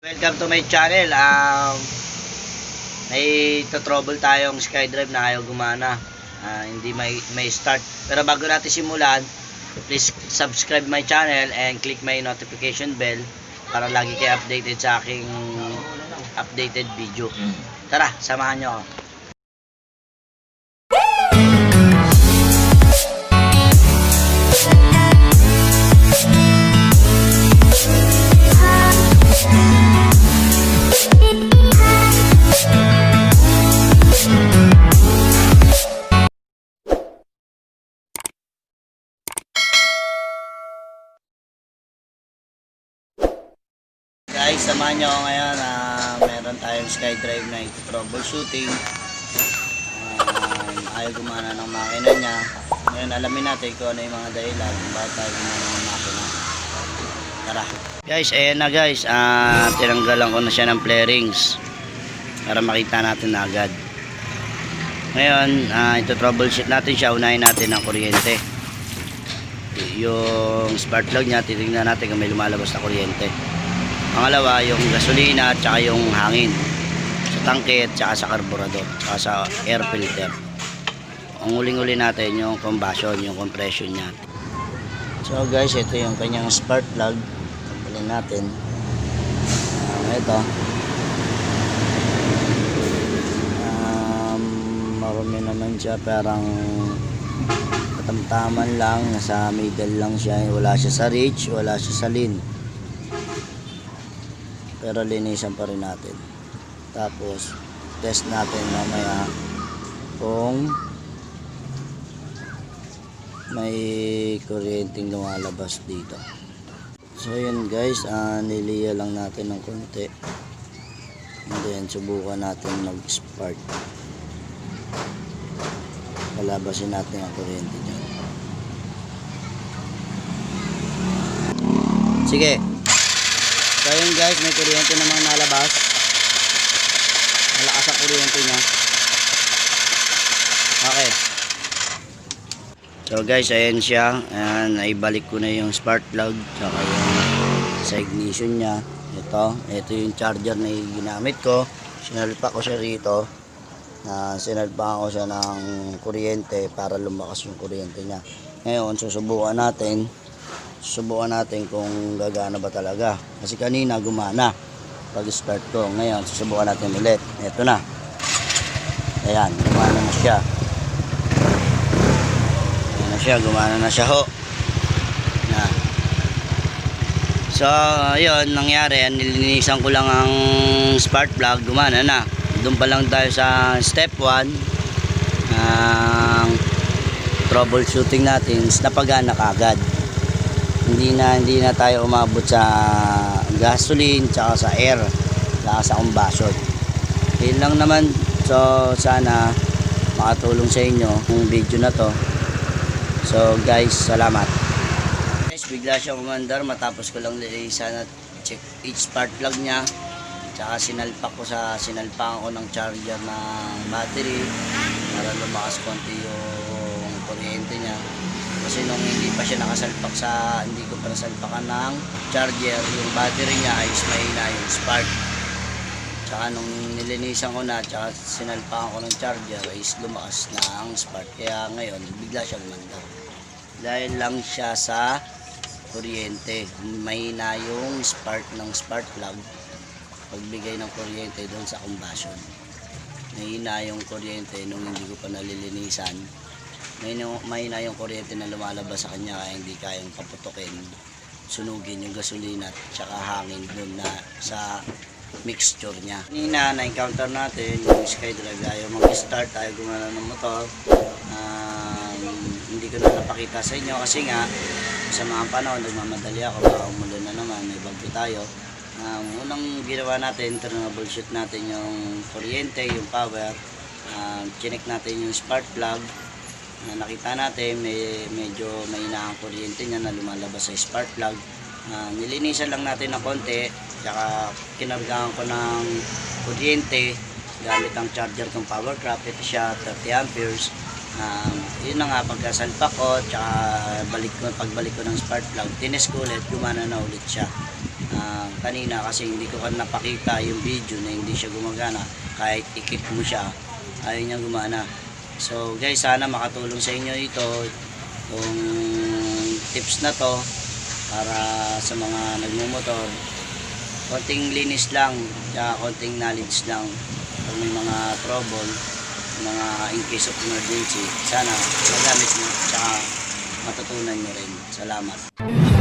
Welcome to my channel. May trouble tayong SkyDrive na ayaw gumana. Hindi may start. Pero bago natin simulan, please subscribe my channel and click my notification bell para lagi kayo updated sa aking updated video. Tara, samahan nyo ako. Guys, samahan nyo ako ngayon. Meron tayong SkyDrive na troubleshooting. Ayaw gumana ng makina niya. Ngayon alamin natin kung ano yung mga dahilan kung bakit tayo gumana ng makina. Tara. Guys, ayan na guys. Tinanggalan ko na siya ng flarings para makita natin na agad. Ngayon, ito troubleshoot natin siya. Unahin natin ang kuryente. Yung spark plug niya, titignan natin kung may lumalabas na kuryente. Pangalawa, yung gasolina at saka yung hangin sa tangke at saka sa karburador at sa air filter. Ang huling-huli natin yung combustion, yung compression niya. So guys, ito yung kanyang spark plug. Tanggalin natin. Ito. Marumi naman siya, parang katamtaman lang, nasa middle lang siya. Wala siya sa rich, wala siya sa lean. Pero linisan pa rin natin. Tapos test natin mamaya kung may kuryenteng lumalabas dito. So yun guys, niliya lang natin ng konti. And then subukan natin mag-spark. Palabasin natin ang kuryente dyan. Sige. So yun guys, may kuryente namang nalabas. Malakas ang kuryente niya. Okay. So guys, ayan siya. Ayan, naibalik ko na yung spark plug saka yung sa ignition niya. Ito yung charger na ginamit ko. Sinalpa ko siya rito. Sinalpa ko siya ng kuryente para lumakas yung kuryente niya. Ngayon, susubukan natin kung gagana ba talaga. Kasi kanina gumana pag start ko. Ngayon susubukan natin ulit. Ito na. Ayan, gumana na siya. Gumana na siya ho. Na. So, ayun, nangyari, nilinisan ko lang ang spark plug, gumana na. Doon pa lang tayo sa step 1 ng troubleshooting natin, napagana kaagad. Hindi na tayo umabot sa gasoline tsaka sa air tsaka sa combustion. Yun lang naman. So sana makatulong sa inyo yung video na to. So guys, salamat. Guys, bigla siya umandar matapos ko lang lilisan at check each spark plug niya. Tsaka sinalpakan ko ng charger ng battery para lumakas konti yung kuryente niya. Kasi nung hindi pa siya nakasalpak hindi ko pa nasalpakan ng charger, yung battery niya ay mahina yung spark. Tsaka nung nilinisan ko na, tsaka sinalpakan ko ng charger, ay lumakas na ang spark. Kaya ngayon, bigla siyang mandar. Dahil lang siya sa kuryente. Mahina yung spark ng spark plug pagbigay ng kuryente doon sa combustion. Mahina yung kuryente nung hindi ko pa nalilinisan. Mahina yung kuryente na lumalabas sa kanya kaya hindi kayang paputukin, sunugin yung gasolina at saka hangin doon na sa mixture niya. Kanina na-encounter natin yung SkyDrive ayaw mag-start, ayaw gumana ng motor. Hindi ko na napakita sa inyo kasi nga sa mga panahon nagmamadali ako, baka umulan na naman, may bagyo tayo. Unang ginawa natin, troubleshoot natin yung kuryente, yung power, chinek natin yung spark plug. Nakita natin medyo mahina ang kuryente niya na lumalabas sa spark plug. Nilinisan lang natin ng konti, tsaka kinargahan ko ng kuryente gamit ang charger ng power craft. Ito siya 30 amperes. Yun na nga, pagkasalpak ko tsaka pagbalik ko ng spark plug, tines ko ulit, gumana na ulit siya. kanina kasi hindi ko napakita yung video na hindi siya gumagana. Kahit ikit mo siya, ayaw niya gumana. So guys, sana makatulong sa inyo ito, yung tips na to para sa mga nagmumotor. Konting linis lang, konting knowledge lang pag may mga trouble, mga in case of emergency, sana magamit nyo tsaka matutunan nyo rin. Salamat.